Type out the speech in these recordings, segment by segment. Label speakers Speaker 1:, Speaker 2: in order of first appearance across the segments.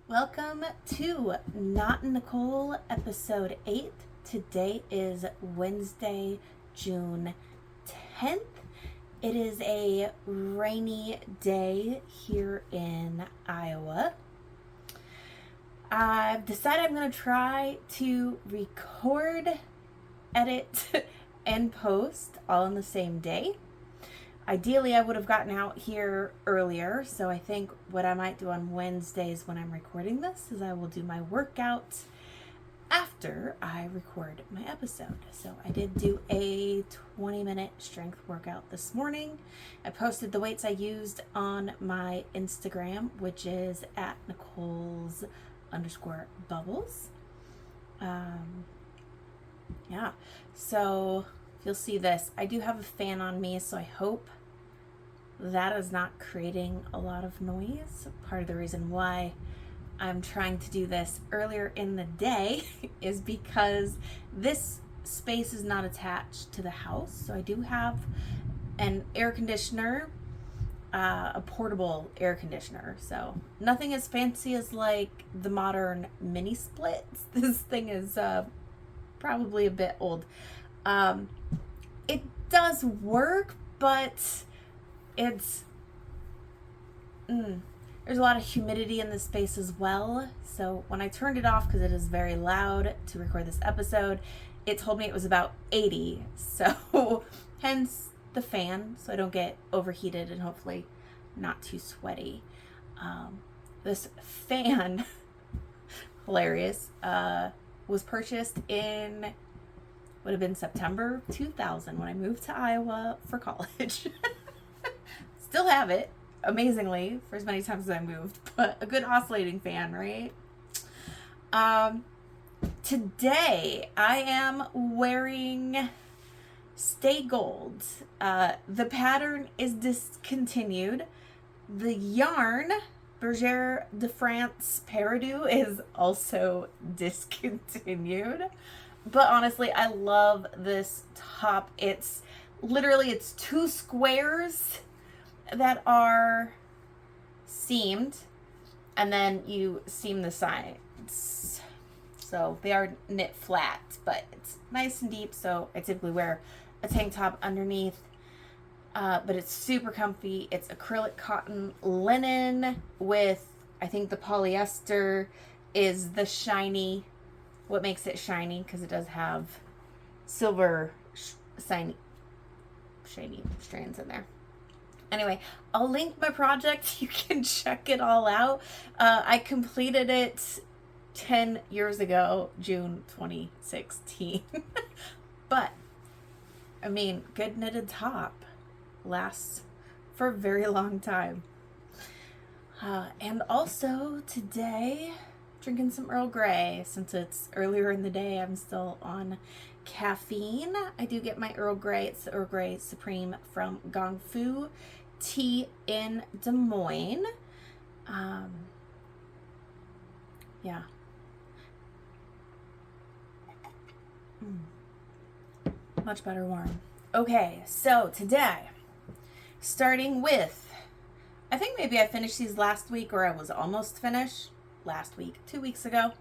Speaker 1: Welcome to Not Nicole episode 8. Today is Wednesday, June 10th. It is a rainy day here in Iowa. I've decided I'm going to try to record, edit, and post all on the same day. Ideally, I would have gotten out here earlier, so I think what I might do on Wednesdays when I'm recording this is I will do my workout after I record my episode. So I did do a 20-minute strength workout this morning. I posted the weights I used on my Instagram, which is at Nicole's_bubbles. So you'll see this. I do have a fan on me, so I hope that is not creating a lot of noise. Part of the reason why I'm trying to do this earlier in the day is because this space is not attached to the house. So I do have an air conditioner, a portable air conditioner. So nothing as fancy as like the modern mini splits. This thing is probably a bit old. It does work, but it's there's a lot of humidity in the space as well. So when I turned it off, because it is very loud to record this episode, it told me it was about 80. So hence the fan, so I don't get overheated and hopefully not too sweaty. This fan, hilarious, was purchased in would have been September 2000 when I moved to Iowa for college. Still have it, amazingly, for as many times as I moved, but a good oscillating fan, right? Today I am wearing Stay Gold. The pattern is discontinued. The yarn, Bergère de France Peridou, is also discontinued. But honestly, I love this top. It's two squares that are seamed, and then you seam the sides. So they are knit flat, but it's nice and deep. So I typically wear a tank top underneath, but it's super comfy. It's acrylic cotton linen with, I think the polyester is the shiny, what makes it shiny, because it does have silver shiny strands in there. Anyway, I'll link my project. You can check it all out. I completed it 10 years ago, June 2016. But, I mean, good knitted top lasts for a very long time. And also today, drinking some Earl Grey. Since it's earlier in the day, I'm still on caffeine. I do get my Earl Grey. It's the Earl Grey Supreme from Gong Fu Tea in Des Moines. Much better warm. Okay, so today, starting with, I think maybe I finished these last week, or I was almost finished last week, 2 weeks ago.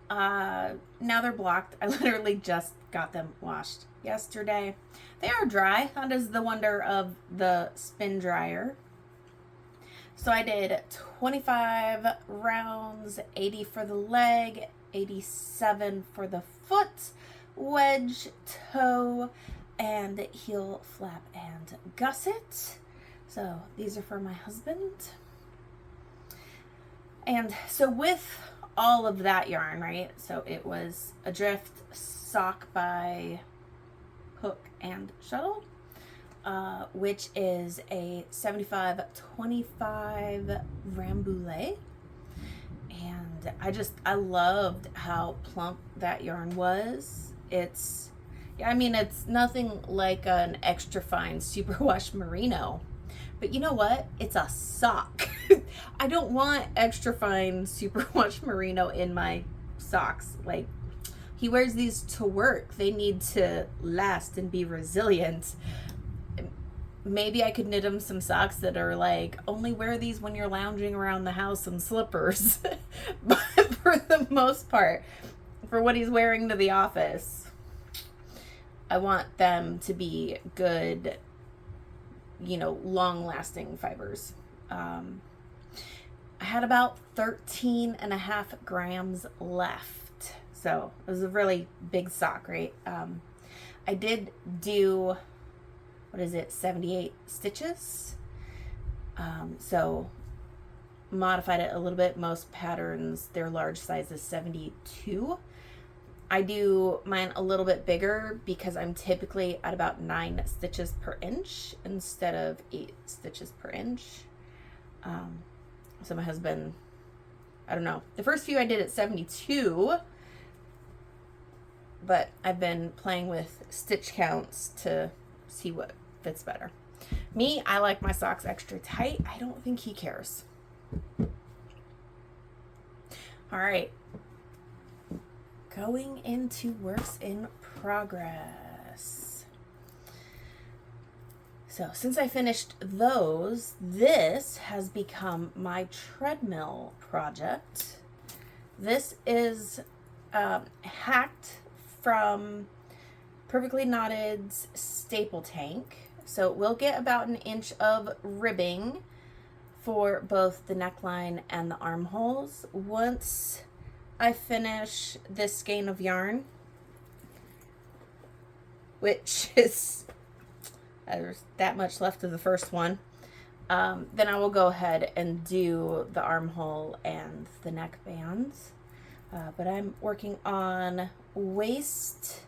Speaker 1: Now they're blocked. I literally just got them washed yesterday. They are dry. That is the wonder of the spin dryer. So I did 25 rounds, 80 for the leg, 87 for the foot, wedge, toe, and heel flap and gusset. So these are for my husband. And so with all of that yarn, right? So it was Adrift Sock by Hook and Shuttle, which is a 75-25 Rambouillet. And I loved how plump that yarn was. It's nothing like an extra fine superwash merino. But you know what? It's a sock. I don't want extra fine superwash merino in my socks. Like, he wears these to work. They need to last and be resilient. maybe I could knit him some socks that are like, only wear these when you're lounging around the house in slippers. But for the most part, for what he's wearing to the office, I want them to be good, you know, long-lasting fibers. I had about 13.5 grams left. So it was a really big sock, right? I did do, 78 stitches. So modified it a little bit. Most patterns, their large size is 72. I do mine a little bit bigger because I'm typically at about 9 stitches per inch instead of 8 stitches per inch. So my husband, I don't know. The first few I did at 72, but I've been playing with stitch counts to see what fits better. Me, I like my socks extra tight. I don't think he cares. All right. Going into works in progress. So since I finished those, this has become my treadmill project. This is hacked from Perfectly Knotted's staple tank. So we'll get about 1 inch of ribbing for both the neckline and the armholes. Once I finish this skein of yarn, which is, there's that much left of the first one, then I will go ahead and do the armhole and the neck bands. But I'm working on waist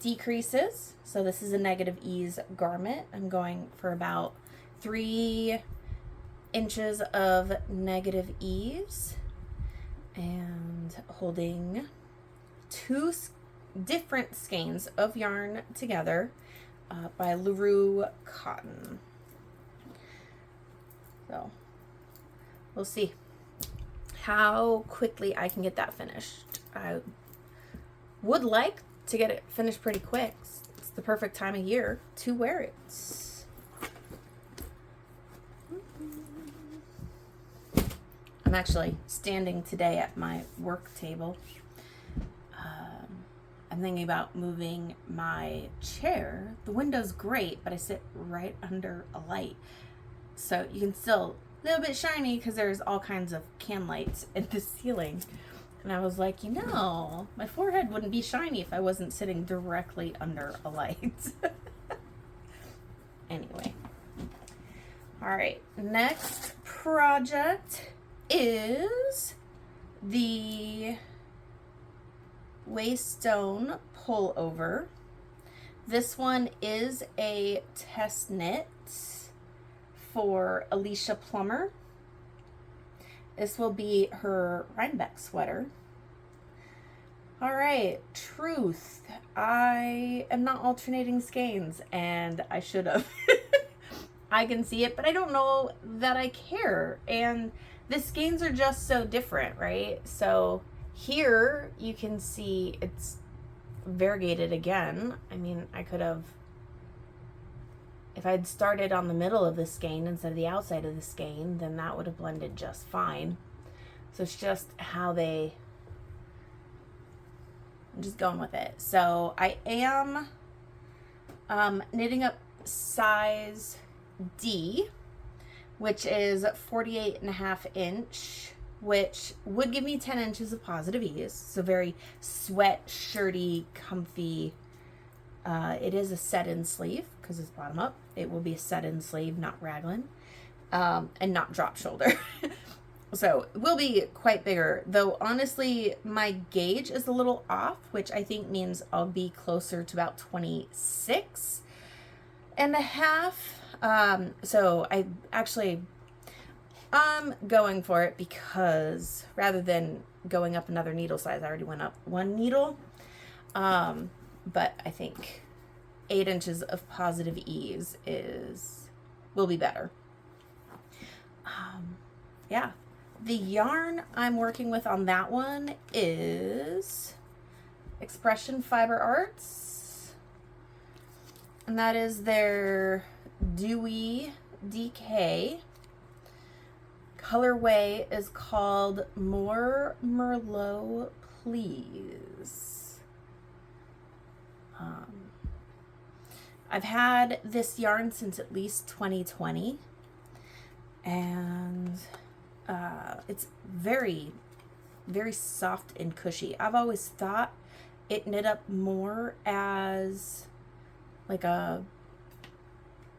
Speaker 1: decreases. So this is a negative ease garment. I'm going for about 3 inches of negative ease and holding 2 different skeins of yarn together by LaRue Cotton. So we'll see how quickly I can get that finished. I would like to get it finished pretty quick. It's the perfect time of year to wear it. I'm actually standing today at my work table. I'm thinking about moving my chair. The window's great, but I sit right under a light. So you can still, a little bit shiny because there's all kinds of can lights in the ceiling. And I was like, you know, my forehead wouldn't be shiny if I wasn't sitting directly under a light. Anyway. All right, next project is the Waystone Pullover. This one is a test knit for Alicia Plummer. This will be her Rhinebeck sweater. All right, truth. I am not alternating skeins, and I should have. I can see it, but I don't know that I care. And the skeins are just so different, right? So here you can see it's variegated again. I mean, I could have, if I'd started on the middle of the skein instead of the outside of the skein, then that would have blended just fine. So it's just how they, I'm just going with it. So I am knitting up size D, which is 48.5 inch, which would give me 10 inches of positive ease. So very sweat shirty, comfy. It is a set-in sleeve because it's bottom up. It will be a set-in sleeve, not raglan, and not drop shoulder. So it will be quite bigger, though honestly my gauge is a little off, which I think means I'll be closer to about 26.5. So I'm going for it because rather than going up another needle size, I already went up 1 needle. But I think 8 inches of positive ease will be better. Yeah. The yarn I'm working with on that one is Expression Fiber Arts. and that is their Dewy DK. Colorway is called More Merlot, Please. I've had this yarn since at least 2020, and it's very, very soft and cushy. I've always thought it knit up more as like a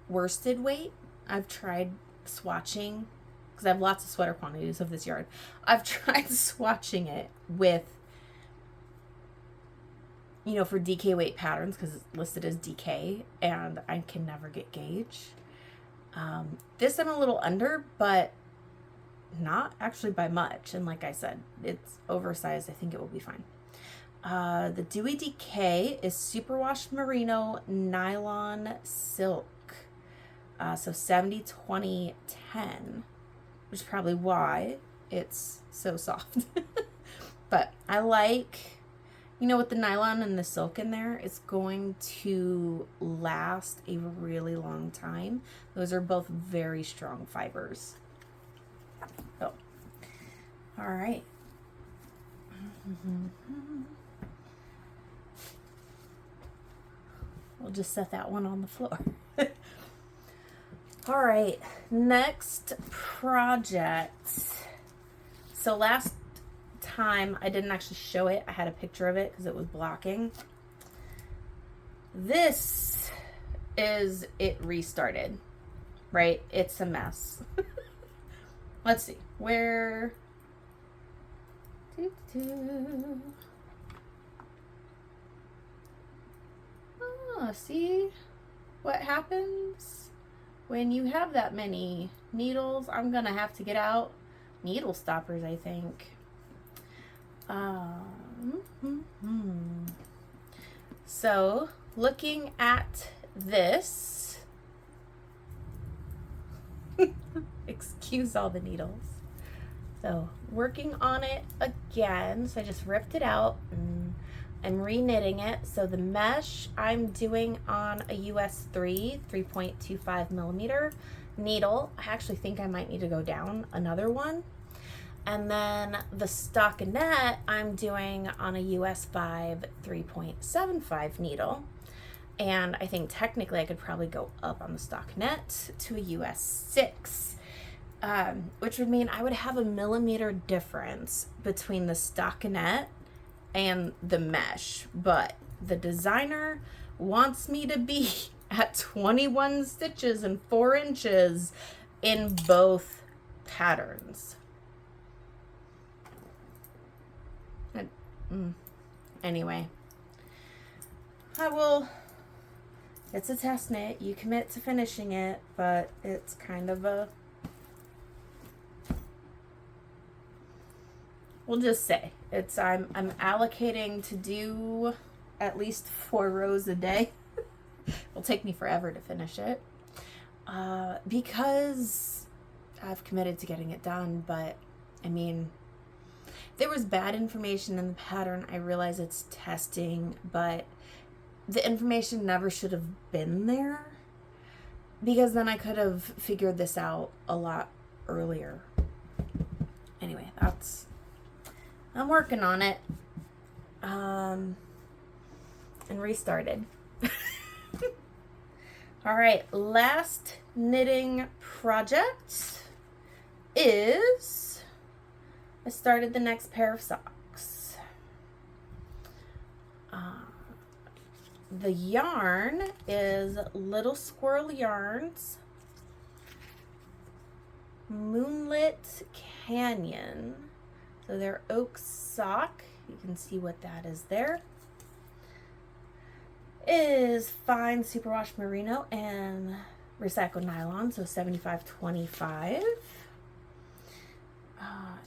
Speaker 1: worsted weight. I've tried swatching, because I have lots of sweater quantities of this yarn. I've tried swatching it with, you know, for DK weight patterns, because it's listed as DK, and I can never get gauge. This I'm a little under, but not actually by much. And like I said, it's oversized. I think it will be fine. The Dewy DK is superwash merino nylon silk. So 70, 20, 10, which is probably why it's so soft. But I like, you know, with the nylon and the silk in there, it's going to last a really long time. Those are both very strong fibers. Oh, all right. We'll just set that one on the floor. All right, next project. So last time I didn't actually show it. I had a picture of it because it was blocking. This is it restarted, right? It's a mess. Let's see where. Oh, see what happens when you have that many needles. I'm gonna have to get out needle stoppers, I think. So looking at this, excuse all the needles. So working on it again. So I just ripped it out and I'm re-knitting it. So the mesh I'm doing on a US 3.25 millimeter needle. I actually think I might need to go down another one. And then the stockinette I'm doing on a US 5 3.75 needle. And I think technically I could probably go up on the stockinette to a US 6. Which would mean I would have a millimeter difference between the stockinette and the mesh. But the designer wants me to be at 21 stitches and 4 inches in both patterns. Anyway, it's a test knit. You commit to finishing it, but it's kind of a, we'll just say it's, I'm allocating to do at least 4 rows a day. It'll take me forever to finish it, because I've committed to getting it done. But I mean, there was bad information in the pattern. I realize it's testing, but the information never should have been there, because then I could have figured this out a lot earlier. Anyway, I'm working on it, and restarted. All right, last knitting project is I started the next pair of socks. The yarn is Little Squirrel Yarns Moonlit Canyon. So their oak sock, you can see what that is there, is fine superwash merino and recycled nylon, so 75-25.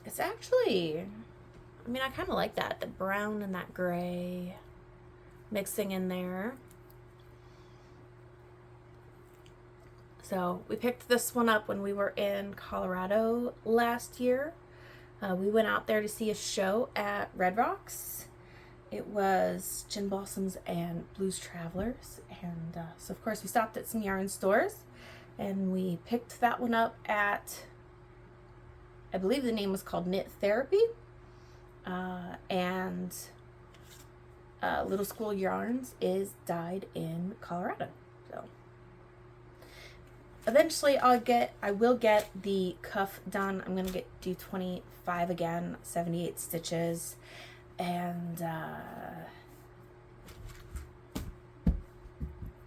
Speaker 1: It's actually, I mean, I kind of like that, the brown and that gray mixing in there. So we picked this one up when we were in Colorado last year. We went out there to see a show at Red Rocks, it was Gin Blossoms and Blues Travelers. And so, of course, we stopped at some yarn stores and we picked that one up at, I believe the name was called Knit Therapy. And Little School Yarns is dyed in Colorado. So eventually I will get the cuff done. I'm going to do 25 again, 78 stitches. And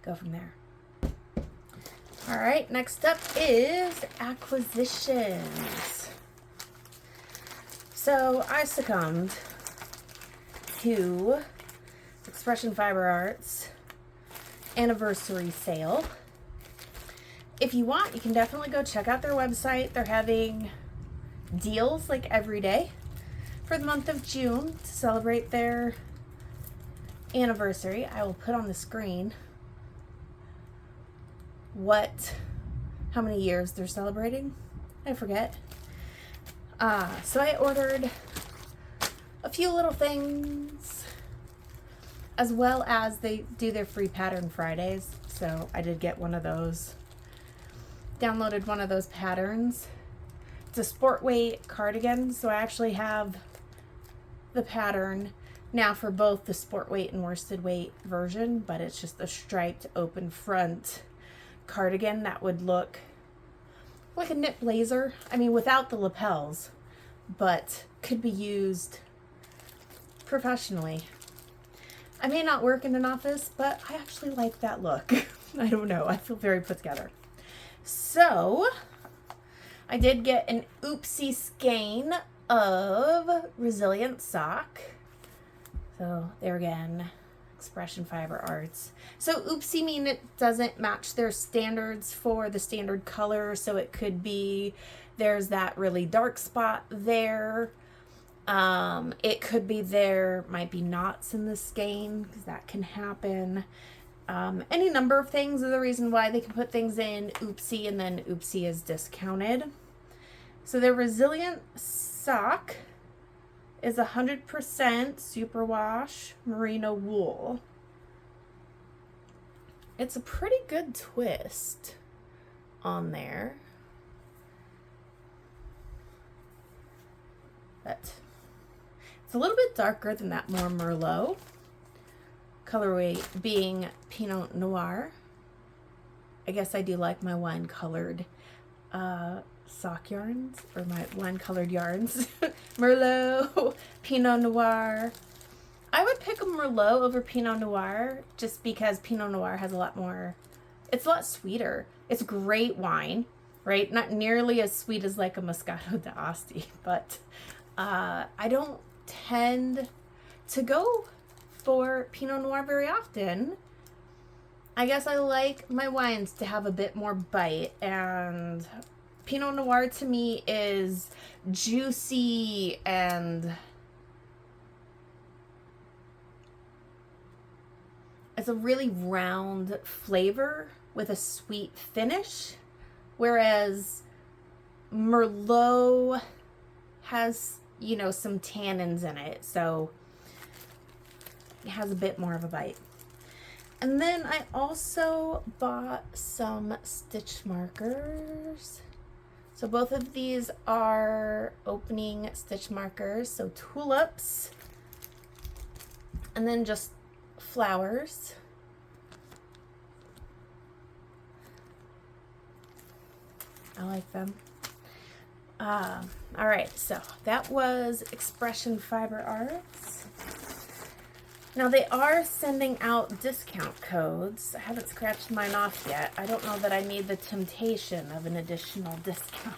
Speaker 1: go from there. All right, next up is acquisitions. So I succumbed to Expression Fiber Arts anniversary sale. If you want, you can definitely go check out their website. They're having deals like every day for the month of June to celebrate their anniversary. I will put on the screen how many years they're celebrating. I forget. So I ordered a few little things, as well as they do their free pattern Fridays. So I did get one of those. Downloaded one of those patterns. It's a sport weight cardigan, so I actually have the pattern now for both the sport weight and worsted weight version, but it's just a striped open front cardigan that would look like a knit blazer. I mean, without the lapels, but could be used professionally. I may not work in an office, but I actually like that look. I don't know. I feel very put together. So I did get an oopsie skein of Resilient sock. So there again, Expression Fiber Arts. So oopsie mean it doesn't match their standards for the standard color. So it could be there's that really dark spot there. It could be there might be knots in the skein, because that can happen. Any number of things are the reason why they can put things in oopsie, and then oopsie is discounted. So their Resilient sock is 100% superwash merino wool. It's a pretty good twist on there. But it's a little bit darker than that more Merlot. Colorway being Pinot Noir. I guess I do like my wine colored sock yarns, or my wine colored yarns. Merlot, Pinot Noir. I would pick a Merlot over Pinot Noir just because Pinot Noir has a lot more, it's a lot sweeter. It's great wine, right? Not nearly as sweet as like a Moscato d'Asti, but I don't tend to go for Pinot Noir very often. I guess I like my wines to have a bit more bite, and Pinot Noir to me is juicy and it's a really round flavor with a sweet finish, whereas Merlot has, you know, some tannins in it, so it has a bit more of a bite. And then I also bought some stitch markers. So both of these are opening stitch markers, so tulips, and then just flowers. I like them. All right, so that was Expression Fiber Arts. Now they are sending out discount codes. I haven't scratched mine off yet. I don't know that I need the temptation of an additional discount.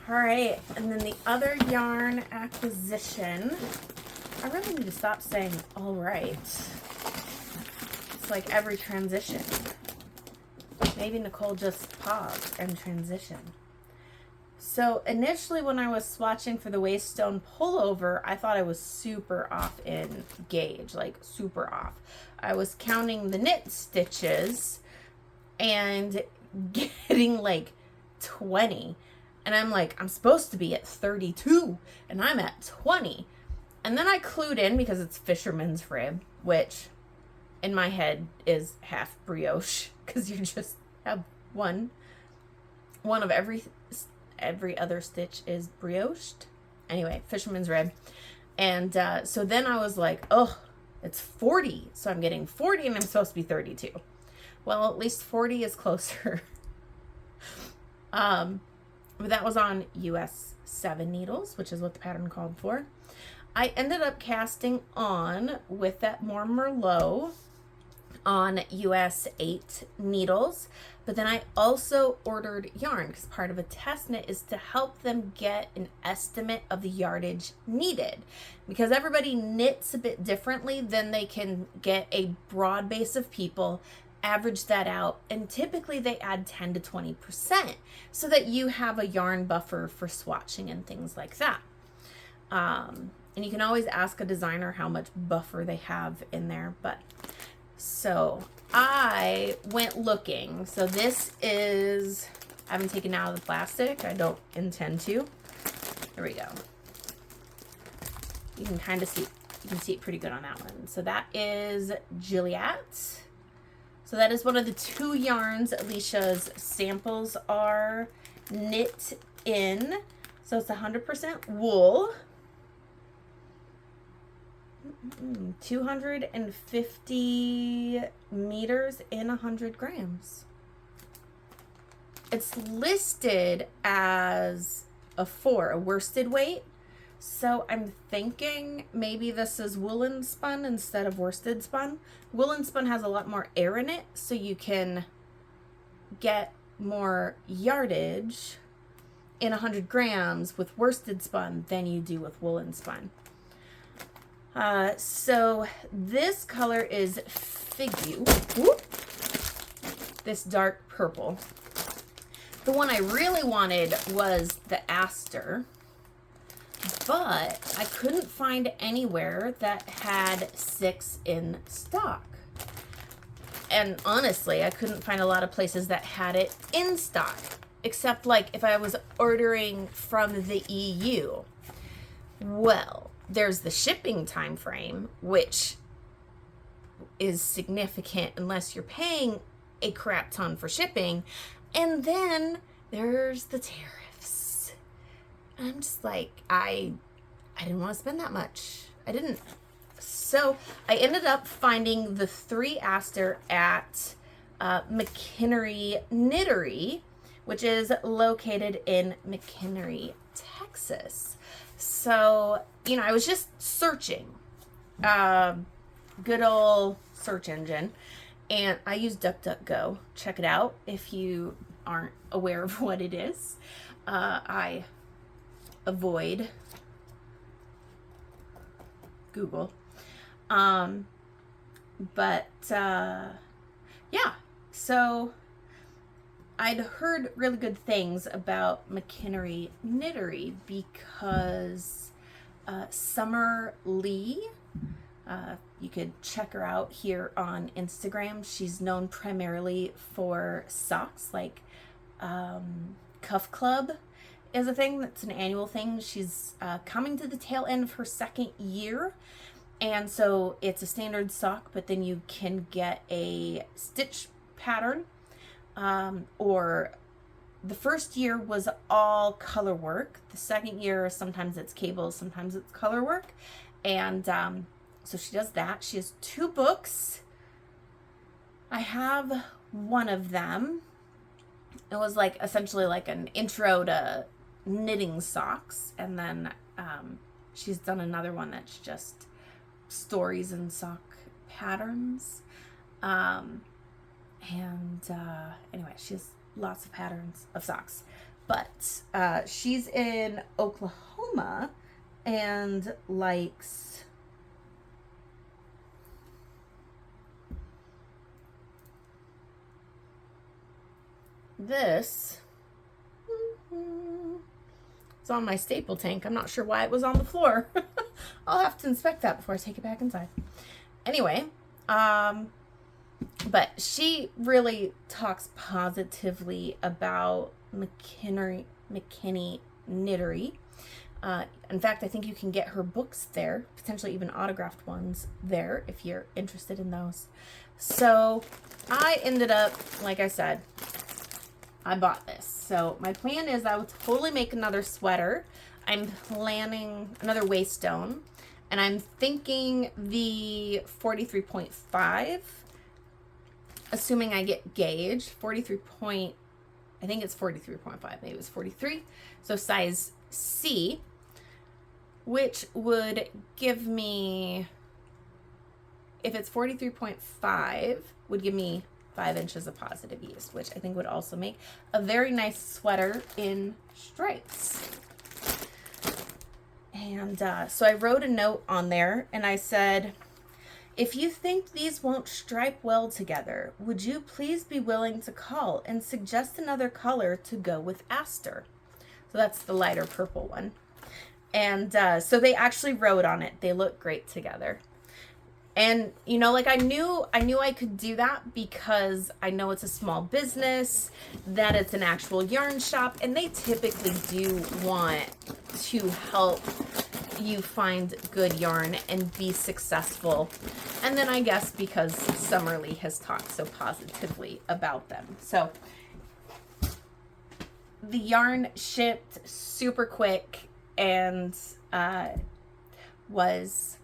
Speaker 1: All right, and then the other yarn acquisition. I really need to stop saying all right. It's like every transition. Maybe Nicole just paused and transitioned. So initially when I was swatching for the Waystone Pullover, I thought I was super off in gauge, like super off. I was counting the knit stitches and getting like 20. And I'm like, I'm supposed to be at 32 and I'm at 20. And then I clued in because it's fisherman's rib, which in my head is half brioche because you just have one of every other stitch is brioche. Anyway, fisherman's rib. And so then I was like, oh, it's 40. So I'm getting 40 and I'm supposed to be 32. Well, at least 40 is closer. But that was on US 7 needles, which is what the pattern called for. I ended up casting on with that more Merlot on US 8 needles, but then I also ordered yarn because part of a test knit is to help them get an estimate of the yardage needed, because everybody knits a bit differently. Then they can get a broad base of people, average that out, and typically they add 10 to 20% so that you have a yarn buffer for swatching and things like that. And you can always ask a designer how much buffer they have in there. But so I went looking. So this is, I haven't taken it out of the plastic. I don't intend to. There we go. You can kind of see, you can see it pretty good on that one. So that is Juliet. So that is one of the 2 yarns Alicia's samples are knit in. So it's 100% wool. 250 meters in 100 grams. It's listed as a worsted weight. So I'm thinking maybe this is woolen spun instead of worsted spun. Woolen spun has a lot more air in it, so you can get more yardage in 100 grams with worsted spun than you do with woolen spun. So this color is Figure. This dark purple. The one I really wanted was the Aster, but I couldn't find anywhere that had 6 in stock. And honestly, I couldn't find a lot of places that had it in stock, except like if I was ordering from the EU. Well, there's the shipping time frame, which is significant unless you're paying a crap ton for shipping. And then there's the tariffs. I'm just like, I didn't want to spend that much. I didn't. So I ended up finding the 3 Aster at McKinnery Knittery, which is located in McKinnery, Texas. So, you know, I was just searching, good old search engine, and I use DuckDuckGo. Check it out if you aren't aware of what it is. I avoid Google. Yeah, so I'd heard really good things about McKinnery Knittery because Summer Lee, you could check her out here on Instagram. She's known primarily for socks, like Cuff Club is a thing that's an annual thing. She's coming to the tail end of her 2nd year, and so it's a standard sock, but then you can get a stitch pattern, or the first year was all color work. The 2nd year, sometimes it's cables, sometimes it's color work, and so she does that. She has 2 books. I have one of them. It was like essentially like an intro to knitting socks, and then she's done another one that's just stories and sock patterns. Anyway, she has lots of patterns of socks, but she's in Oklahoma and likes this. It's on my staple tank. I'm not sure why it was on the floor. I'll have to inspect that before I take it back inside. Anyway, But she really talks positively about McKinney Knittery. In fact, I think you can get her books there, potentially even autographed ones there if you're interested in those. So I ended up, like I said, I bought this. So my plan is I will totally make another sweater. I'm planning another Waystone, and I'm thinking the 43.5, assuming I get gauge, 43 point, I think it's 43.5, maybe it's 43. So size C, which would give me, if it's 43.5, would give me 5 inches of positive ease, which I think would also make a very nice sweater in stripes. And so I wrote a note on there and I said, if you think these won't stripe well together, would you please be willing to call and suggest another color to go with Aster? So that's the lighter purple one. And so they actually wrote on it. They look great together. And, you know, like I knew I could do that because I know it's a small business, that it's an actual yarn shop, and they typically do want to help you find good yarn and be successful. And then I guess because Summerly has talked so positively about them. So the yarn shipped super quick and was...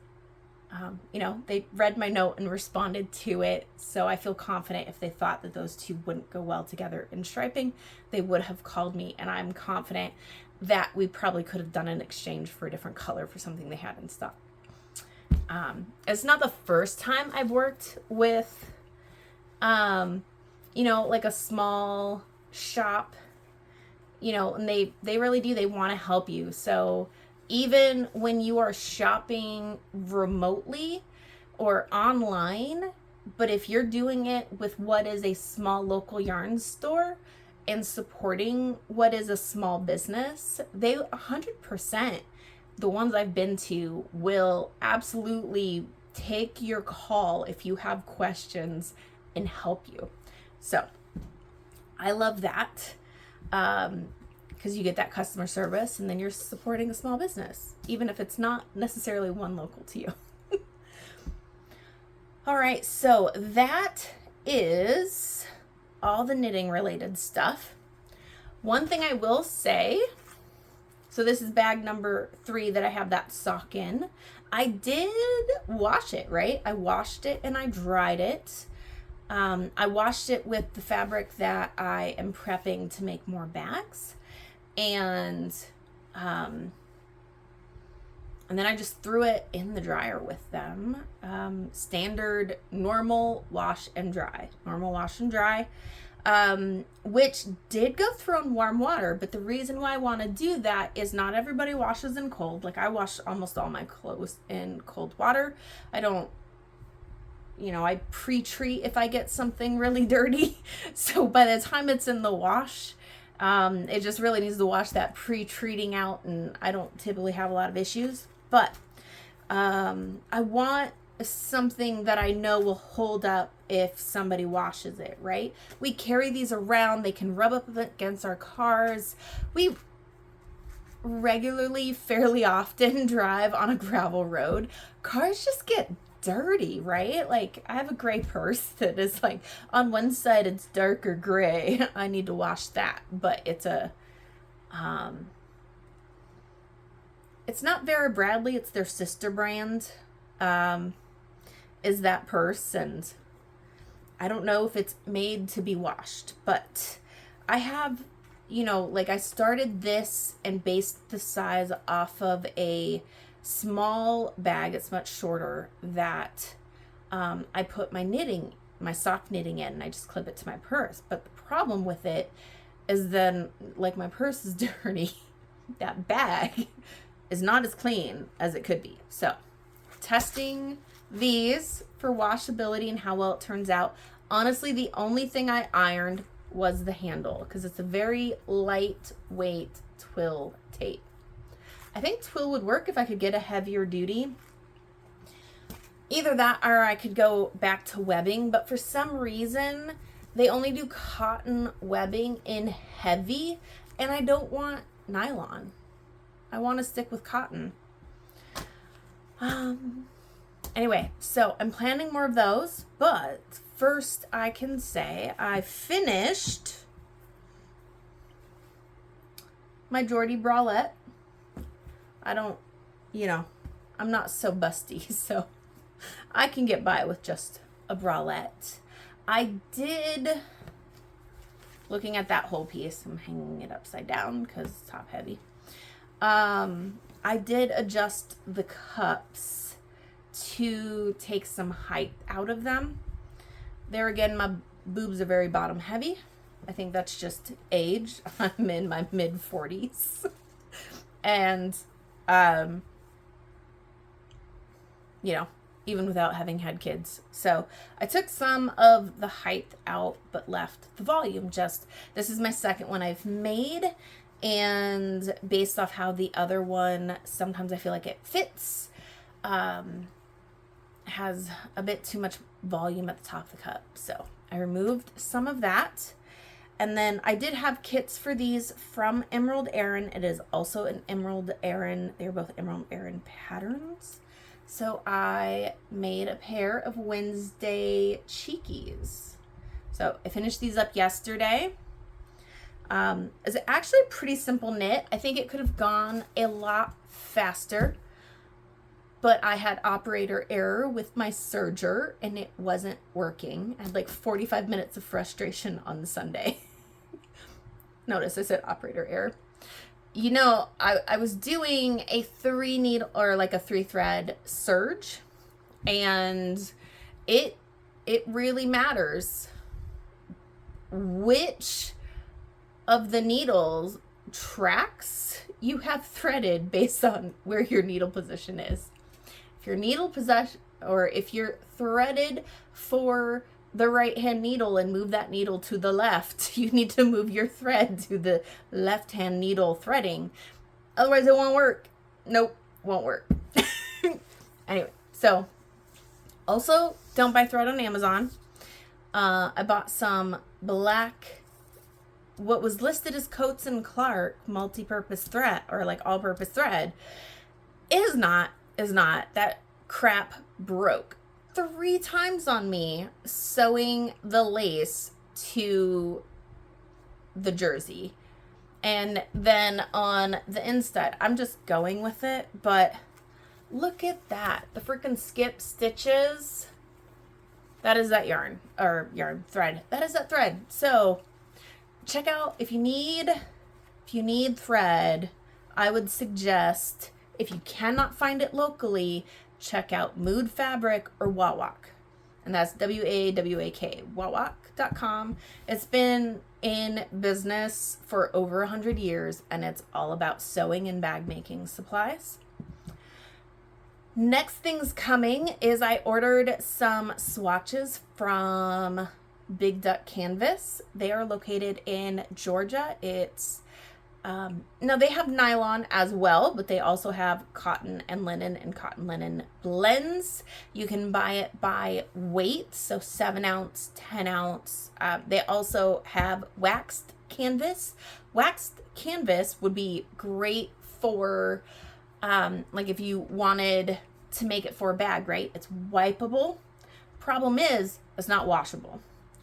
Speaker 1: you know, they read my note and responded to it, so I feel confident if they thought that those two wouldn't go well together in striping, they would have called me, and I'm confident that we probably could have done an exchange for a different color for something they had in stock. It's not the first time I've worked with, you know, like a small shop, you know, and they really do, they want to help you. So even when you are shopping remotely or online, but if you're doing it with what is a small local yarn store and supporting what is a small business, they 100%, the ones I've been to, will absolutely take your call if you have questions and help you. So I love that. Because you get that customer service and then you're supporting a small business, even if it's not necessarily one local to you. All right, so that is all the knitting related stuff. One thing I will say, so this is bag number 3 that I have that sock in. I did wash it, right? I washed it and I dried it. I washed it with the fabric that I am prepping to make more bags. And then I just threw it in the dryer with them. Standard normal wash and dry, which did go through in warm water. But the reason why I want to do that is not everybody washes in cold. Like I wash almost all my clothes in cold water. I don't, you know, I pre-treat if I get something really dirty. So by the time it's in the wash, it just really needs to wash that pre-treating out, and I don't typically have a lot of issues. But I want something that I know will hold up if somebody washes it, right? We carry these around. They can rub up against our cars. We regularly, fairly often drive on a gravel road. Cars just get dirty, right? Like I have a gray purse that is like on one side it's darker gray. I need to wash that, but it's a it's not Vera Bradley, it's their sister brand, is that purse, and I don't know if it's made to be washed, but I have, you know, like I started this and based the size off of a small bag. It's much shorter that I put my sock knitting in, and I just clip it to my purse. But the problem with it is then, like, my purse is dirty. That bag is not as clean as it could be. So testing these for washability and how well it turns out. Honestly, the only thing I ironed was the handle because it's a very lightweight twill tape. I think twill would work if I could get a heavier duty. Either that or I could go back to webbing, but for some reason they only do cotton webbing in heavy, and I don't want nylon. I want to stick with cotton. Anyway, so I'm planning more of those, but first I can say I finished my Jody bralette. I don't, I'm not so busty, so I can get by with just a bralette. I did, looking at that whole piece, I'm hanging it upside down because it's top heavy. I did adjust the cups to take some height out of them. There again, my boobs are very bottom heavy. I think that's just age. I'm in my mid 40s. And, even without having had kids. So I took some of the height out, but left the volume. This is my second one I've made. And based off how the other one, sometimes I feel like it fits, has a bit too much volume at the top of the cup. So I removed some of that. And then I did have kits for these from Emerald Erin. It is also an Emerald Erin. They're both Emerald Erin patterns. So I made a pair of Wednesday Cheekies. So I finished these up yesterday. It's actually a pretty simple knit. I think it could have gone a lot faster, but I had operator error with my serger and it wasn't working. I had like 45 minutes of frustration on the Sunday. Notice I said operator error. I was doing a 3 needle or like a 3 thread serge, and it really matters which of the needles tracks you have threaded based on where your needle position is. If your needle position, or if you're threaded for the right hand needle and move that needle to the left, you need to move your thread to the left hand needle threading. Otherwise it won't work. Nope, won't work. Anyway, so also don't buy thread on Amazon. I bought some black, what was listed as Coates and Clark multi-purpose thread, or like all-purpose thread. Is not. That crap broke 3 times on me sewing the lace to the jersey. And then on the inside, I'm just going with it, but look at that. The freaking skip stitches. That is that thread. That is that thread. So check out, if you need thread, I would suggest, if you cannot find it locally, check out Mood Fabric or Wawak. And that's W-A-W-A-K, wawak.com. It's been in business for over 100 years, and it's all about sewing and bag making supplies. Next thing's coming is I ordered some swatches from Big Duck Canvas. They are located in Georgia. It's now they have nylon as well, but they also have cotton and cotton linen blends. You can buy it by weight, so 7 ounce, 10 ounce. They also have waxed canvas. Waxed canvas would be great for like if you wanted to make it for a bag, right? It's wipeable. Problem is, it's not washable.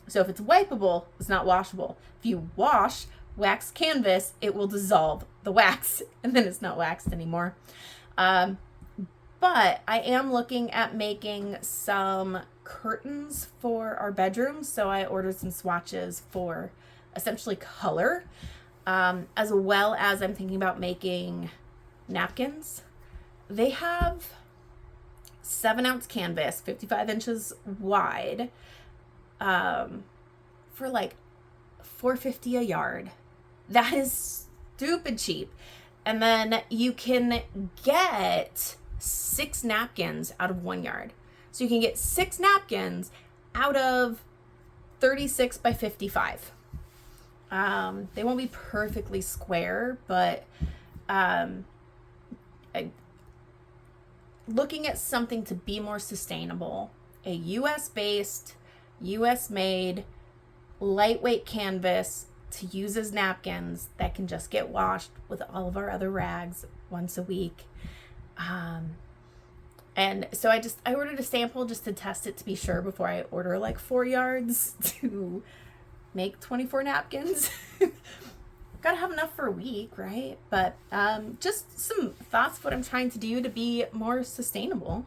Speaker 1: So if it's wipeable, it's not washable. If you wash wax canvas, it will dissolve the wax and then it's not waxed anymore. But I am looking at making some curtains for our bedrooms. So I ordered some swatches for essentially color, as well as I'm thinking about making napkins. They have 7 ounce canvas, 55 inches wide, for like $4.50 a yard. That is stupid cheap. And then you can get 6 napkins out of 1 yard. So you can get 6 napkins out of 36 by 55. They won't be perfectly square, but looking at something to be more sustainable, a US based, US made, lightweight canvas to use as napkins that can just get washed with all of our other rags once a week. And so I ordered a sample just to test it to be sure before I order like 4 yards to make 24 napkins. Gotta have enough for a week, right? But just some thoughts of what I'm trying to do to be more sustainable.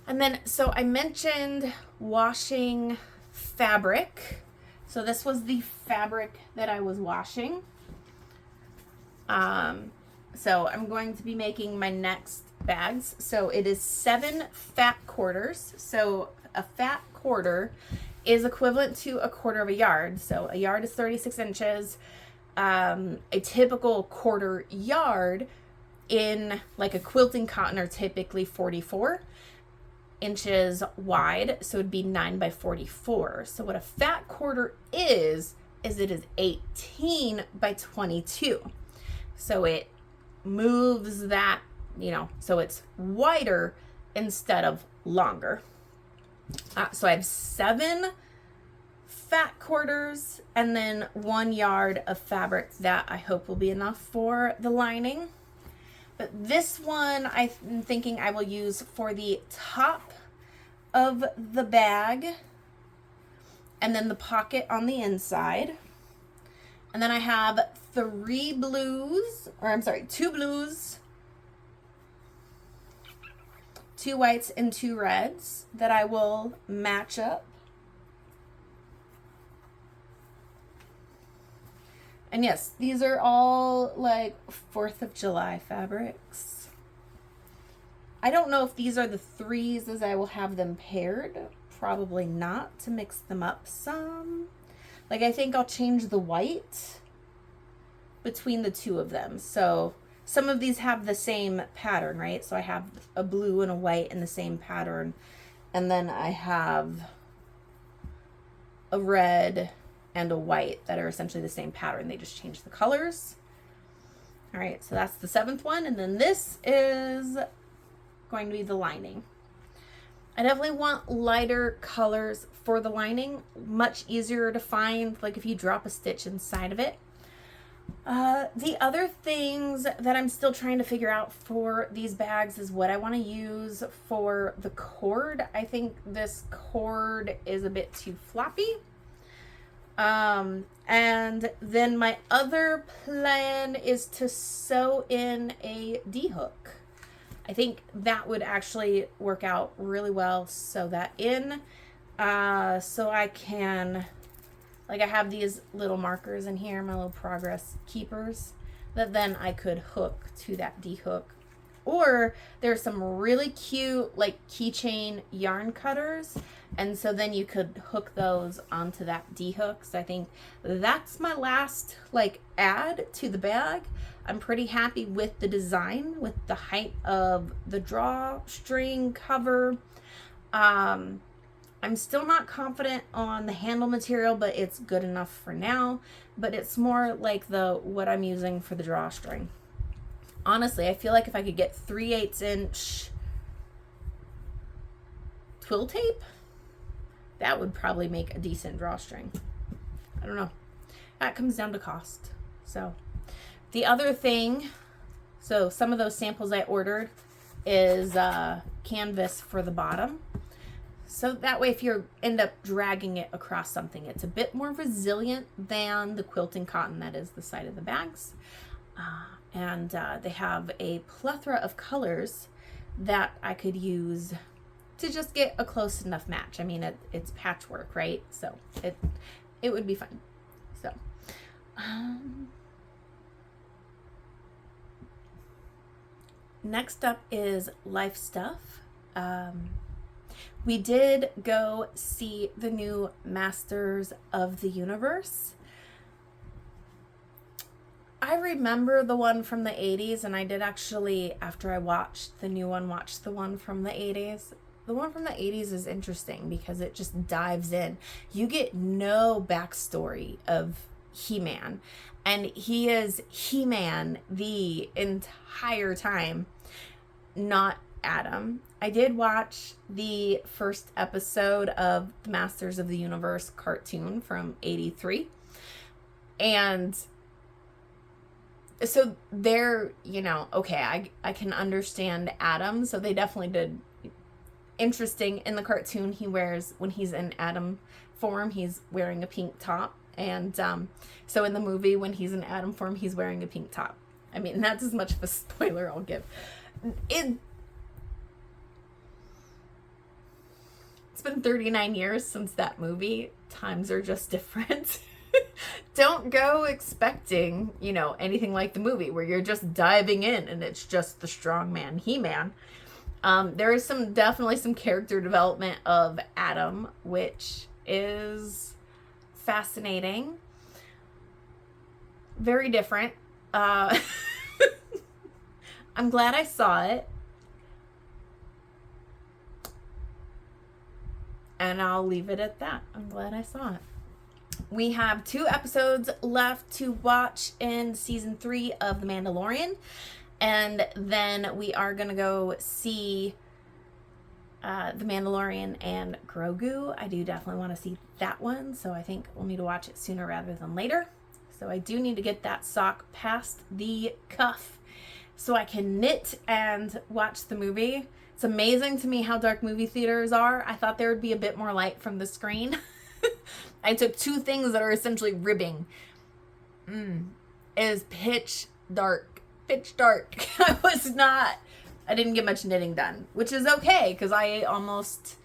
Speaker 1: And then, so I mentioned washing fabric. So this was the fabric that I was washing. So I'm going to be making my next bags. So it is 7 fat quarters. So a fat quarter is equivalent to a quarter of a yard. So a yard is 36 inches. A typical quarter yard in like a quilting cotton are typically 44 inches wide. So it'd be 9 by 44. So what a fat quarter is it is 18 by 22. So it moves that, so it's wider instead of longer. So I have 7 fat quarters and then 1 yard of fabric that I hope will be enough for the lining. But this one I'm thinking I will use for the top of the bag and then the pocket on the inside. And then I have 2 blues, 2 whites and 2 reds that I will match up. And yes, these are all like 4th of July fabrics. I don't know if these are the 3s as I will have them paired. Probably not, to mix them up some. Like I think I'll change the white between the 2 of them. So some of these have the same pattern, right? So I have a blue and a white in the same pattern. And then I have a red and a white that are essentially the same pattern. They just change the colors. All right, so that's the 7th one. And then this is going to be the lining. I definitely want lighter colors for the lining. Much easier to find, like if you drop a stitch inside of it. The other things that I'm still trying to figure out for these bags is what I want to use for the cord. I think this cord is a bit too floppy. And then my other plan is to sew in a D-hook. I think that would actually work out really well. Sew that in, so I can, like I have these little markers in here, my little progress keepers, that then I could hook to that D-hook. Or there's some really cute like keychain yarn cutters, and so then you could hook those onto that D-hook. So I think that's my last like add to the bag. I'm pretty happy with the design, with the height of the drawstring cover. I'm still not confident on the handle material, but it's good enough for now. But it's more like what I'm using for the drawstring. Honestly, I feel like if I could get 3/8 inch twill tape, that would probably make a decent drawstring. I don't know. That comes down to cost. So the other thing, so some of those samples I ordered is canvas for the bottom. So that way if you end up dragging it across something, it's a bit more resilient than the quilting cotton that is the side of the bags. And they have a plethora of colors that I could use to just get a close enough match. I mean, it's patchwork, right? So it would be fun. So next up is life stuff. We did go see the new Masters of the Universe. I remember the one from the 80s, and I did actually, after I watched the new one, watch the one from the 80s. The one from the 80s is interesting because it just dives in. You get no backstory of He-Man, and he is He-Man the entire time, not Adam. I did watch the first episode of the Masters of the Universe cartoon from '83. And so they're, okay, I can understand Adam. So they definitely did. Interesting, in the cartoon, when he's in Adam form, he's wearing a pink top. And so in the movie, when he's in Adam form, he's wearing a pink top. I mean, that's as much of a spoiler I'll give. It's been 39 years since that movie. Times are just different. Don't go expecting, anything like the movie where you're just diving in and it's just the strong man, He-Man. There is definitely some character development of Adam, which is fascinating. Very different. I'm glad I saw it. And I'll leave it at that. I'm glad I saw it. We have 2 episodes left to watch in season 3 of The Mandalorian. And then we are going to go see The Mandalorian and Grogu. I do definitely want to see that one. So I think we'll need to watch it sooner rather than later. So I do need to get that sock past the cuff so I can knit and watch the movie. It's amazing to me how dark movie theaters are. I thought there would be a bit more light from the screen. I took 2 things that are essentially ribbing. It is pitch dark. Pitch dark. I didn't get much knitting done, which is okay because I ate almost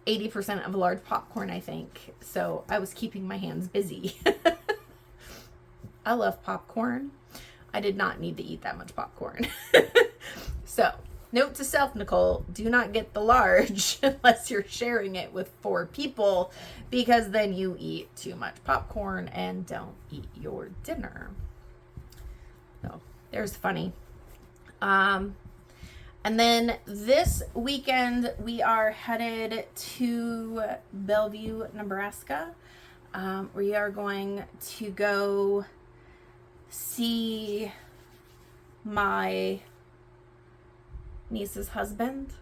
Speaker 1: 80% of a large popcorn, I think. So I was keeping my hands busy. I love popcorn. I did not need to eat that much popcorn. So, note to self, Nicole, do not get the large unless you're sharing it with 4 people, because then you eat too much popcorn and don't eat your dinner. So, there's funny. And then this weekend, we are headed to Bellevue, Nebraska. We are going to go see my niece's husband.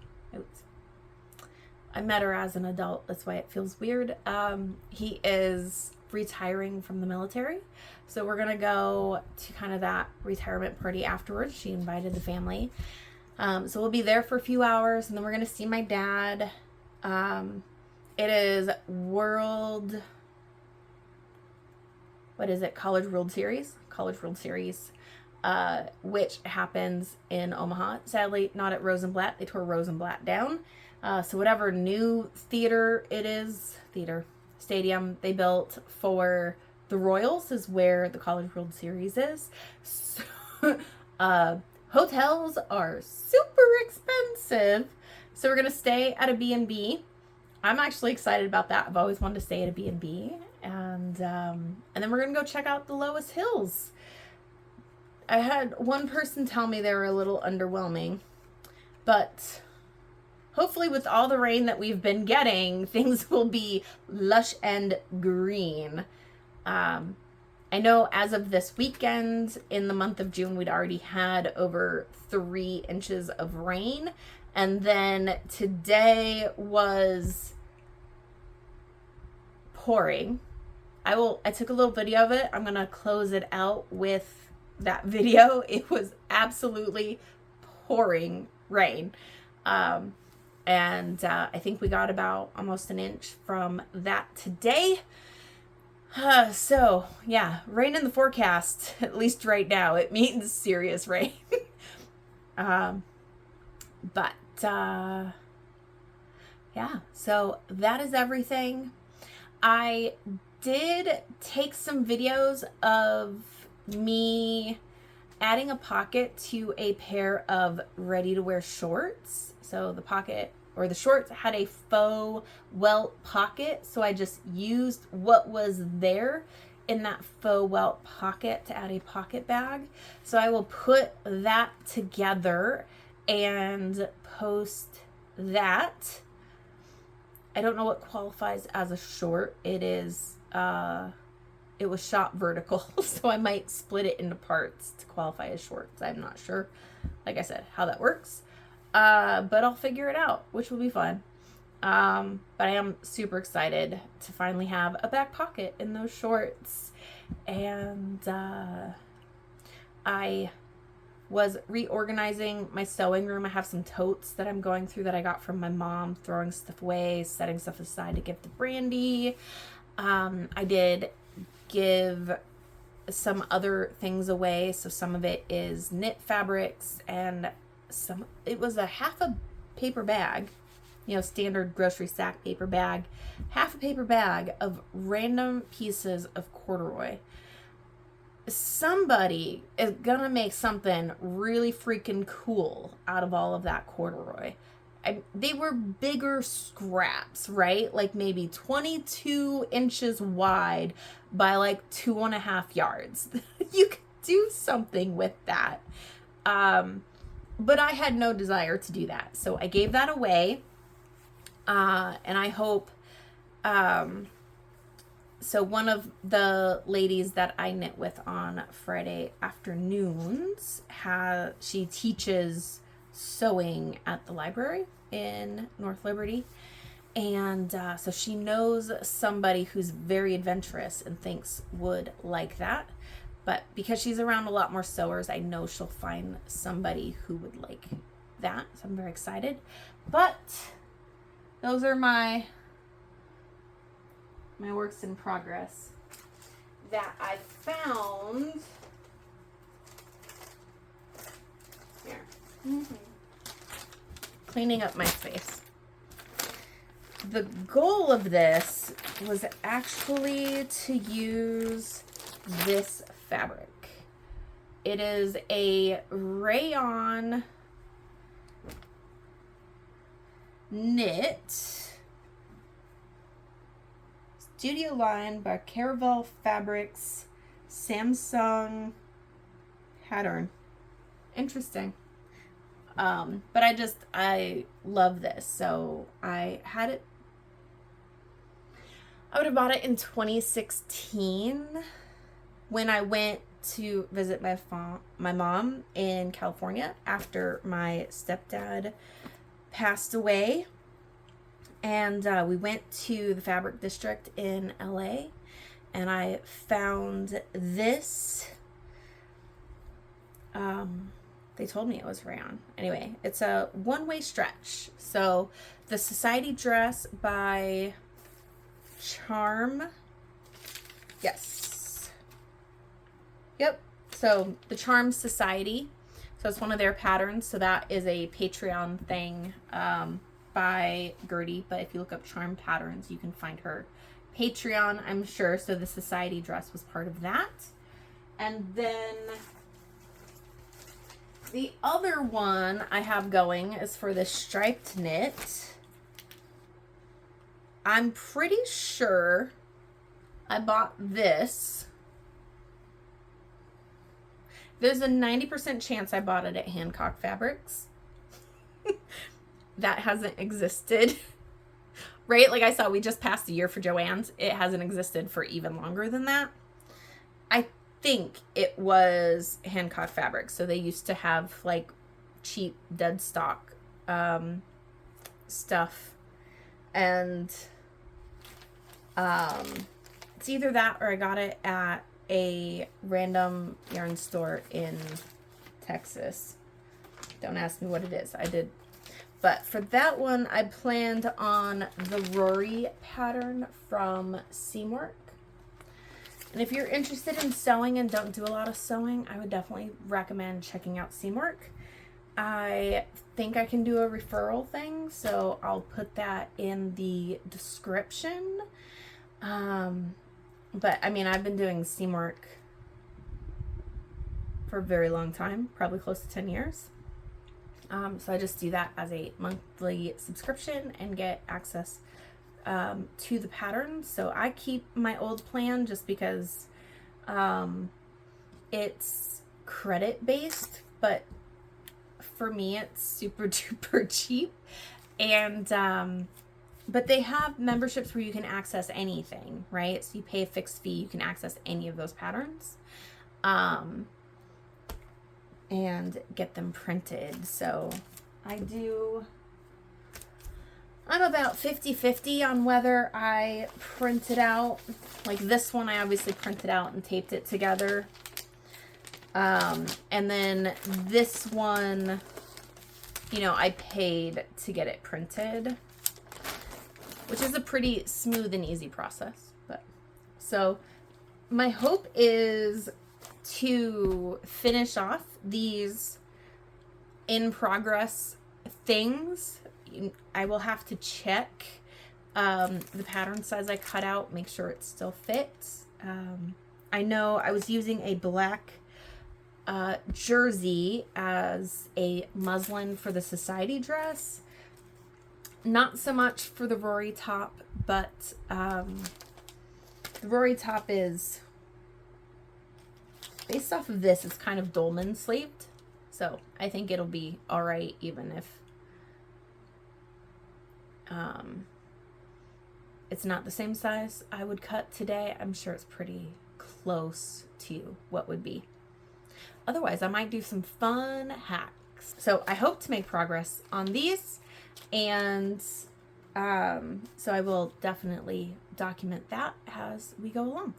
Speaker 1: I met her as an adult. That's why it feels weird. He is retiring from the military. So we're going to go to kind of that retirement party afterwards. She invited the family. So we'll be there for a few hours, and then we're going to see my dad. It is College World Series, which happens in Omaha. Sadly, not at Rosenblatt. They tore Rosenblatt down. So whatever new stadium they built for the Royals is where the College World Series is. So, hotels are super expensive. So we're going to stay at a B&B. I'm actually excited about that. I've always wanted to stay at a B&B. And then we're going to go check out the Loess Hills. I had one person tell me they were a little underwhelming. But hopefully with all the rain that we've been getting, things will be lush and green. I know as of this weekend, in the month of June, we'd already had over 3 inches of rain. And then today was pouring. I took a little video of it. I'm going to close it out with that video. It was absolutely pouring rain. And I think we got about almost an inch from that today. So, yeah, rain in the forecast, at least right now. It means serious rain. Yeah, so that is everything. I did take some videos of me adding a pocket to a pair of ready-to-wear shorts. So the pocket, or the shorts, had a faux welt pocket, so I just used what was there in that faux welt pocket to add a pocket bag. So I will put that together and post that. I don't know what qualifies as a short. It was shot vertical, so I might split it into parts to qualify as shorts. I'm not sure, like I said, how that works. but I'll figure it out, which will be fun. But I am super excited to finally have a back pocket in those shorts. And I was reorganizing my sewing room. I have some totes that I'm going through that I got from my mom, throwing stuff away, setting stuff aside to give to Brandy. I did give some other things away, so some of it is knit fabrics, and it was a half a paper bag, you know, standard grocery sack paper bag, half a paper bag of random pieces of corduroy. Somebody is gonna make something really freaking cool out of all of that corduroy. They were bigger scraps, right? Like maybe 22 inches wide by like 2.5 yards. You could do something with that. But I had no desire to do that. So I gave that away. And I hope, so one of the ladies that I knit with on Friday afternoons, she teaches sewing at the library in North Liberty. And so she knows somebody who's very adventurous and thinks would like that. But because she's around a lot more sewers, I know she'll find somebody who would like that. So I'm very excited. But those are my works in progress that I found. Here. Mm-hmm. Cleaning up my space. The goal of this was actually to use this fabric. It is a rayon knit studio line by Caravel Fabrics Samsung pattern. Interesting. But I love this. So I would have bought it in 2016 when I went to visit my mom in California after my stepdad passed away. And we went to the fabric district in LA, and I found this. They told me it was rayon. Anyway, it's a one-way stretch. So the Society dress by Charm. Yes. Yep. So the Charm Society. So it's one of their patterns. So that is a Patreon thing by Gertie. But if you look up Charm Patterns, you can find her Patreon, I'm sure. So the Society dress was part of that. And then the other one I have going is for the striped knit. I'm pretty sure I bought this. There's a 90% chance I bought it at Hancock Fabrics. That hasn't existed. Right? Like I saw, we just passed a year for Joann's. It hasn't existed for even longer than that. I think it was Hancock Fabrics. So they used to have like cheap dead stock stuff. And it's either that or I got it at a random yarn store in Texas. Don't ask me what it is. I did. But for that one, I planned on the Rory pattern from Seamwork. And if you're interested in sewing and don't do a lot of sewing, I would definitely recommend checking out Seamwork. I think I can do a referral thing, so I'll put that in the description. But I mean, I've been doing Seamwork for a very long time, probably close to 10 years. So I just do that as a monthly subscription and get access to the patterns. So I keep my old plan just because it's credit based, but for me it's super duper cheap. And but they have memberships where you can access anything, right? So you pay a fixed fee, you can access any of those patterns and get them printed. So I'm about 50-50 on whether I print it out. Like this one, I obviously printed out and taped it together. And then this one, you know, I paid to get it printed, which is a pretty smooth and easy process. But so my hope is to finish off these in progress things. I will have to check the pattern size I cut out, make sure it still fits. I know I was using a black jersey as a muslin for the society dress. Not so much for the Rory top, but the Rory top is based off of this. It's kind of dolman sleeved, so I think it'll be all right, even if it's not the same size I would cut today. I'm sure it's pretty close to what would be. Otherwise, I might do some fun hacks. So I hope to make progress on these, and so I will definitely document that as we go along.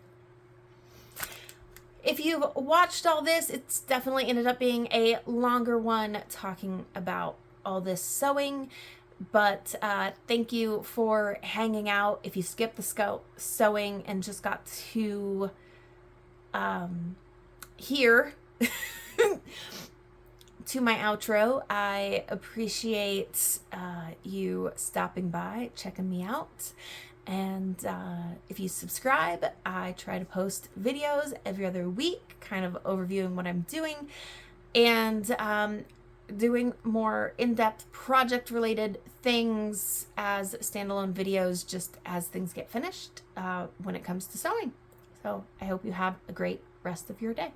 Speaker 1: If you've watched all this, it's definitely ended up being a longer one talking about all this sewing. But thank you for hanging out. If you skipped the sewing and just got to here to my outro, I appreciate you stopping by, checking me out. And if you subscribe, I try to post videos every other week, kind of overviewing what I'm doing, and doing more in-depth project-related things as standalone videos, just as things get finished when it comes to sewing. So I hope you have a great rest of your day.